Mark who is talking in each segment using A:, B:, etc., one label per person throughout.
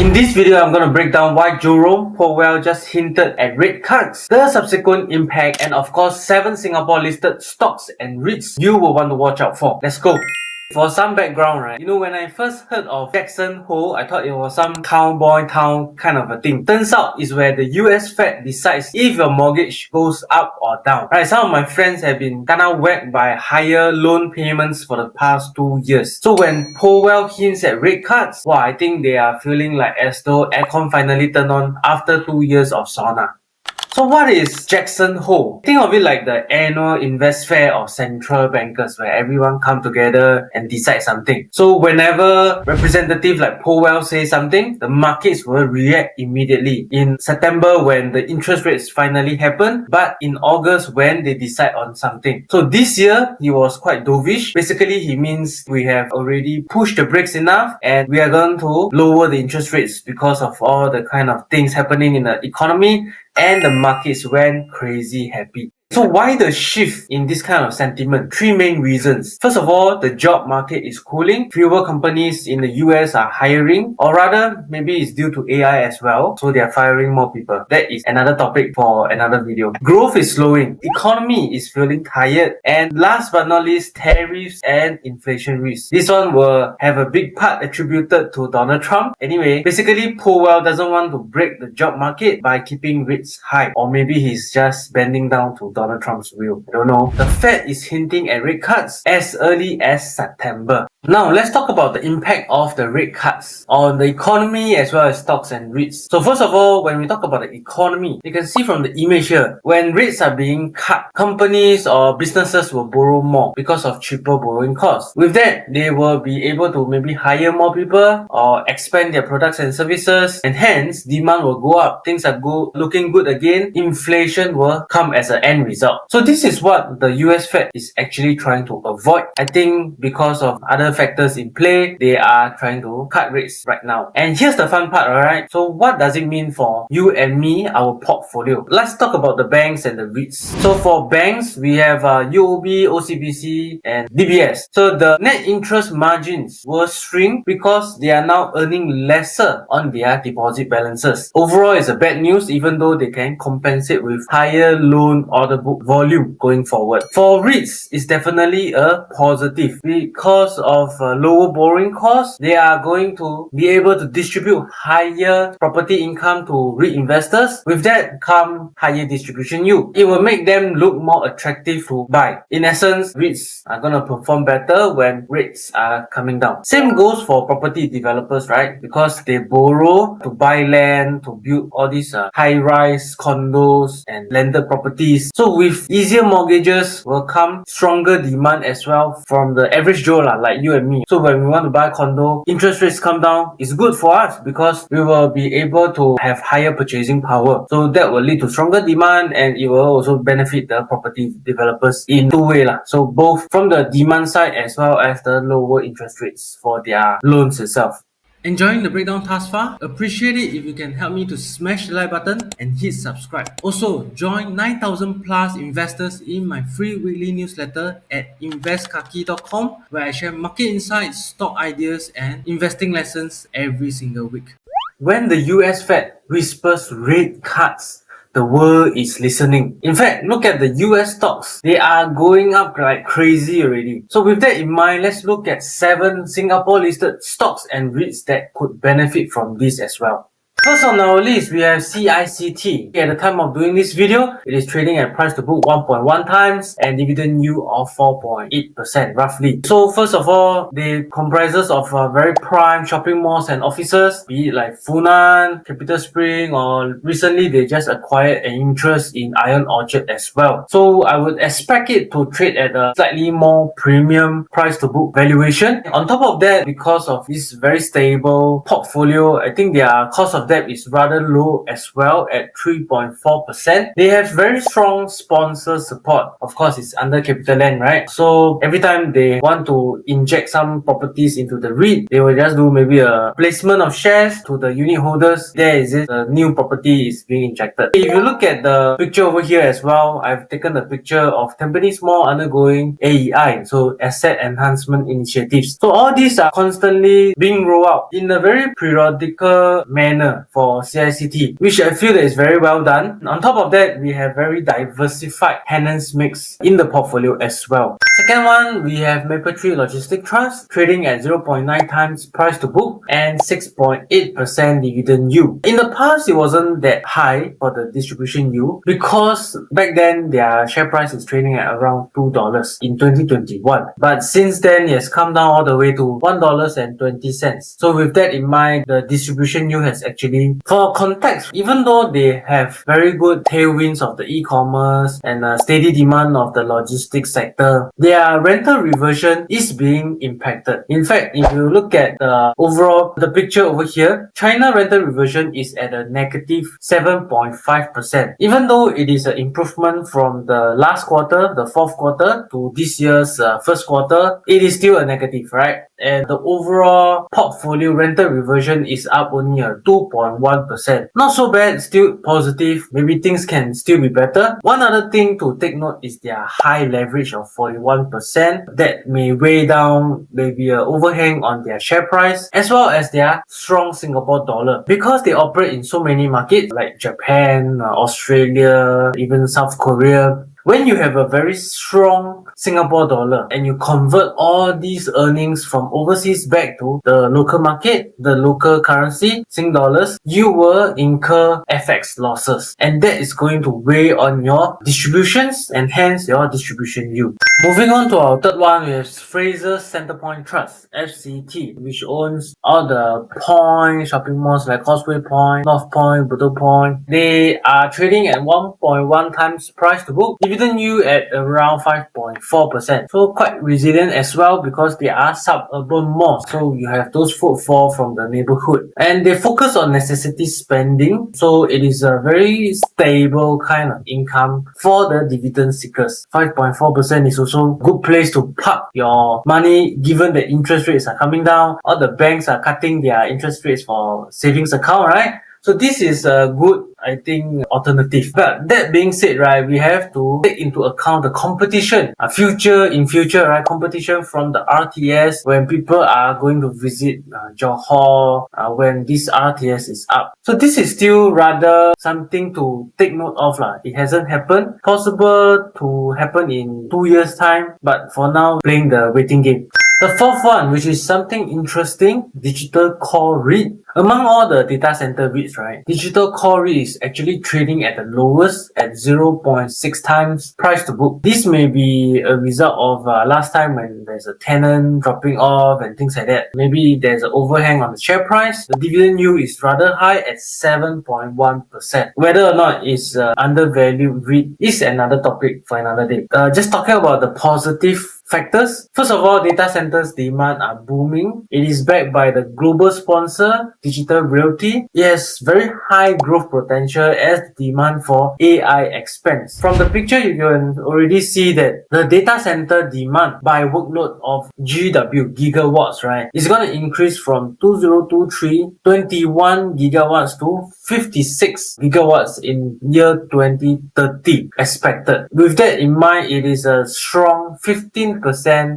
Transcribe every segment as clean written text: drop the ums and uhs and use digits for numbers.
A: In this video, I'm going to break down why Jerome Powell just hinted at rate cuts, the subsequent impact, and of course 7 Singapore listed stocks and REITs you will want to watch out for. Let's go! For some background, right, when I first heard of Jackson Hole, I thought it was some cowboy town kind of a thing. Turns out it's where the US Fed decides if your mortgage goes up or down. Right, some of my friends have been kinda whacked by higher loan payments for the past 2 years. So when Powell hints at rate cuts, wow, I think they are feeling like as though aircon finally turned on after 2 years of sauna. So what is Jackson Hole? Think of it like the annual invest fair of central bankers where everyone come together and decide something. So whenever representative like Powell say something, the markets will react immediately. In September when the interest rates finally happen, but in August when they decide on something. So this year he was quite dovish. Basically he means we have already pushed the brakes enough and we are going to lower the interest rates because of all the kind of things happening in the economy, and the markets went crazy happy. So why the shift in this kind of sentiment? 3 main reasons. First of all, the job market is cooling. Fewer companies in the US are hiring, or rather, maybe it's due to AI as well. So they are firing more people. That is another topic for another video. Growth is slowing. Economy is feeling tired. And last but not least, tariffs and inflation risk. This one will have a big part attributed to Donald Trump. Anyway, basically, Powell doesn't want to break the job market by keeping rates high. Or maybe he's just bending down to Donald Trump's will. I don't know. The Fed is hinting at rate cuts as early as September. Now, let's talk about the impact of the rate cuts on the economy as well as stocks and REITs. So first of all, when we talk about the economy, you can see from the image here, when rates are being cut, companies or businesses will borrow more because of cheaper borrowing costs. With that, they will be able to maybe hire more people or expand their products and services, and hence demand will go up. Things are looking good again. Inflation will come as an end result. So this is what the US Fed is actually trying to avoid. I think because of other factors in play, they are trying to cut rates right now. And here's the fun part, alright? So what does it mean for you and me, our portfolio? Let's talk about the banks and the REITs. So for banks, we have UOB, OCBC, and DBS. So the net interest margins will shrink because they are now earning lesser on their deposit balances. Overall, it's a bad news even though they can compensate with higher loan order book volume going forward. For REITs, it's definitely a positive because of lower borrowing costs. They are going to be able to distribute higher property income to REIT investors. With that come higher distribution yield. It will make them look more attractive to buy. In essence, REITs are going to perform better when rates are coming down. Same goes for property developers, right? Because they borrow to buy land, to build all these high-rise condos and landed properties. So with easier mortgages will come stronger demand as well from the average Joe like you and me. So when we want to buy a condo, interest rates come down, it's good for us because we will be able to have higher purchasing power. So that will lead to stronger demand and it will also benefit the property developers in two ways. So both from the demand side as well as the lower interest rates for their loans itself. Enjoying the breakdown thus far? Appreciate it if you can help me to smash the like button and hit subscribe. Also, join 9,000 plus investors in my free weekly newsletter at investkaki.com where I share market insights, stock ideas, and investing lessons every single week. When the US Fed whispers rate cuts, the world is listening. In fact, look at the US stocks. They are going up like crazy already. So with that in mind, let's look at 7 Singapore listed stocks and REITs that could benefit from this as well. First on our list, we have CICT. At the time of doing this video, it is trading at price to book 1.1 times and dividend yield of 4.8% roughly. So first of all, they comprises of very prime shopping malls and offices, be it like Funan, Capital Spring, or recently they just acquired an interest in Ion Orchard as well. So I would expect it to trade at a slightly more premium price to book valuation. On top of that, because of this very stable portfolio, I think their cost of debt debt is rather low as well at 3.4%. They have very strong sponsor support. Of course, it's under CapitaLand, right? So every time they want to inject some properties into the REIT, they will just do maybe a placement of shares to the unit holders. There is it, the new property is being injected. If you look at the picture over here as well, I've taken a picture of Tampines Mall undergoing AEI, so Asset Enhancement Initiatives. So all these are constantly being rolled out in a very periodical manner for CICT, which I feel that is very well done. On top of that, we have very diversified tenants mix in the portfolio as well. Second one, we have Mapletree Logistics Trust trading at 0.9 times price to book and 6.8% dividend yield. In the past, it wasn't that high for the distribution yield because back then their share price is trading at around $2 in 2021. But since then, it has come down all the way to $1.20. So with that in mind, the distribution yield has actually, for context, even though they have very good tailwinds of the e-commerce and steady demand of the logistics sector, their rental reversion is being impacted. In fact, if you look at the picture over here, China rental reversion is at a negative 7.5%. Even though it is an improvement from the last quarter, the fourth quarter, to this year's first quarter, it is still a negative, right? And the overall portfolio rental reversion is up only a 2.1%. Not so bad, still positive. Maybe things can still be better. One other thing to take note is their high leverage of 41%. That may weigh down maybe an overhang on their share price, as well as their strong Singapore dollar. Because they operate in so many markets like Japan, Australia, even South Korea, when you have a very strong Singapore dollar and you convert all these earnings from overseas back to the local market, the local currency, Sing dollars, you will incur FX losses. And that is going to weigh on your distributions and hence your distribution yield. Moving on to our third one, we have Fraser Centrepoint Trust, FCT, which owns all the point shopping malls like Causeway Point, North Point, Bedok Point. They are trading at 1.1 times price to book. Dividend yield at around 5.4%. So quite resilient as well because they are suburban malls. So you have those footfall from the neighborhood. And they focus on necessity spending. So it is a very stable kind of income for the dividend seekers. 5.4% is also a good place to park your money given the interest rates are coming down. All the banks are cutting their interest rates for savings account, right? So this is a good, I think, alternative. But that being said, right, we have to take into account the competition, future, right, competition from the RTS when people are going to visit Johor, when this RTS is up. So this is still rather something to take note of lah. It hasn't happened. Possible to happen in 2 years time, but for now, playing the waiting game. The fourth one, which is something interesting, Digital Core REIT. Among all the data center REITs, right, Digital Core REIT is actually trading at the lowest at 0.6 times price to book. This may be a result of last time when there's a tenant dropping off and things like that. Maybe there's an overhang on the share price. The dividend yield is rather high at 7.1%. Whether or not it's undervalued REIT is another topic for another day. Just talking about the positive factors. First of all, data centers demand are booming. It is backed by the global sponsor, Digital Realty. It has very high growth potential as the demand for AI expands. From the picture, you can already see that the data center demand by workload of gigawatts, right, is going to increase from 21 gigawatts to 56 gigawatts in year 2030 expected. With that in mind, it is a strong 15%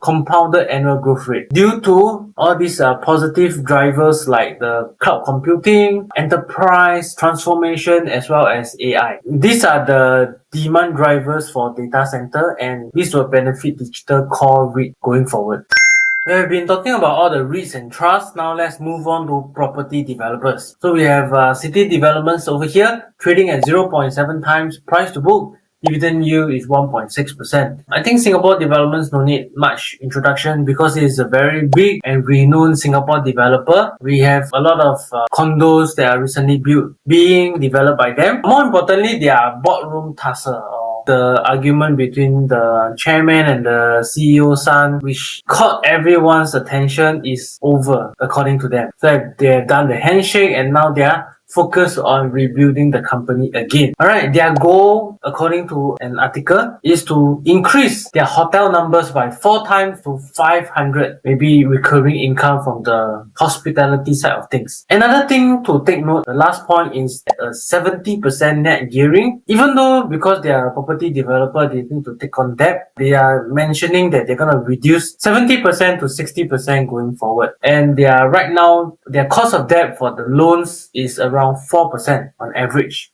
A: compounded annual growth rate due to all these positive drivers like the cloud computing, enterprise transformation, as well as AI. These are the demand drivers for data center, and this will benefit Digital Core REIT going forward. We have been talking about all the REITs and trusts. Now let's move on to property developers. So we have City Developments over here, trading at 0.7 times price to book. Dividend yield is 1.6%. I think Singapore Developments don't need much introduction because it is a very big and renowned Singapore developer. We have a lot of condos that are recently built being developed by them. More importantly, their boardroom tussle, the argument between the chairman and the CEO son, which caught everyone's attention, is over according to them. So they have done the handshake and now they are focus on rebuilding the company again. Alright, their goal, according to an article, is to increase their hotel numbers by 4 times to 500, maybe recurring income from the hospitality side of things. Another thing to take note, the last point is a 70% net gearing. Even though because they are a property developer, they need to take on debt, they are mentioning that they're gonna reduce 70% to 60% going forward. And they are right now, their cost of debt for the loans is around 4% on average.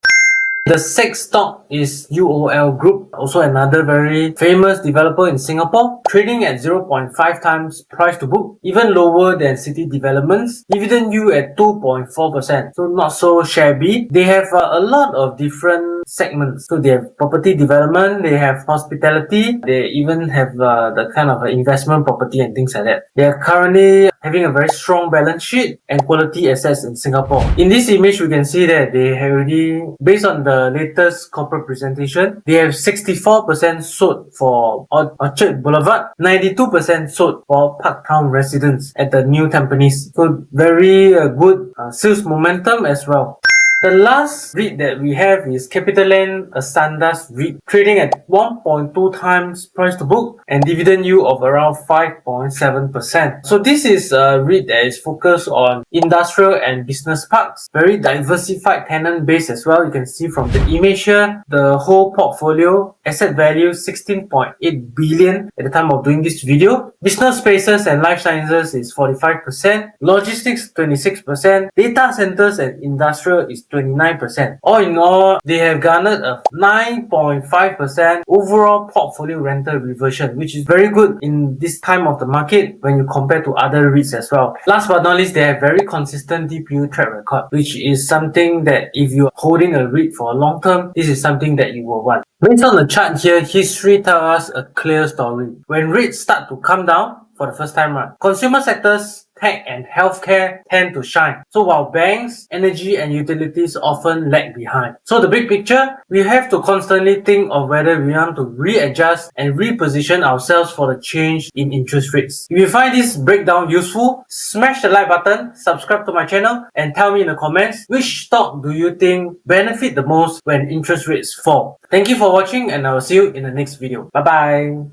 A: The sixth stock is UOL Group, also another very famous developer in Singapore, trading at 0.5 times price to book, even lower than City Developments. Dividend yield at 2.4%, so not so shabby. They have a lot of different segments. So they have property development, they have hospitality, they even have the kind of investment property and things like that. They are currently having a very strong balance sheet and quality assets in Singapore. In this image, we can see that they have already, based on the latest corporate presentation, they have 64% sold for Orchard Boulevard, 92% sold for Parktown Residence at the new Tampines. So very good sales momentum as well. The last REIT that we have is CapitaLand Asanda's REIT, trading at 1.2 times price to book and dividend yield of around 5.7%. So this is a REIT that is focused on industrial and business parks, very diversified tenant base as well. You can see from the image here, the whole portfolio, asset value 16.8 billion at the time of doing this video. Business spaces and life sciences is 45%, logistics 26%, data centers and industrial is 29%. All in all, they have garnered a 9.5% overall portfolio rental reversion, which is very good in this time of the market when you compare to other REITs as well. Last but not least, they have very consistent DPU track record, which is something that if you're holding a REIT for a long term, this is something that you will want. Based on the chart here, history tells us a clear story. When REITs start to come down for the first time, consumer sectors, tech and healthcare tend to shine. So while banks, energy and utilities often lag behind. So the big picture, we have to constantly think of whether we want to readjust and reposition ourselves for the change in interest rates. If you find this breakdown useful, smash the like button, subscribe to my channel and tell me in the comments which stock do you think benefit the most when interest rates fall. Thank you for watching and I will see you in the next video. Bye bye.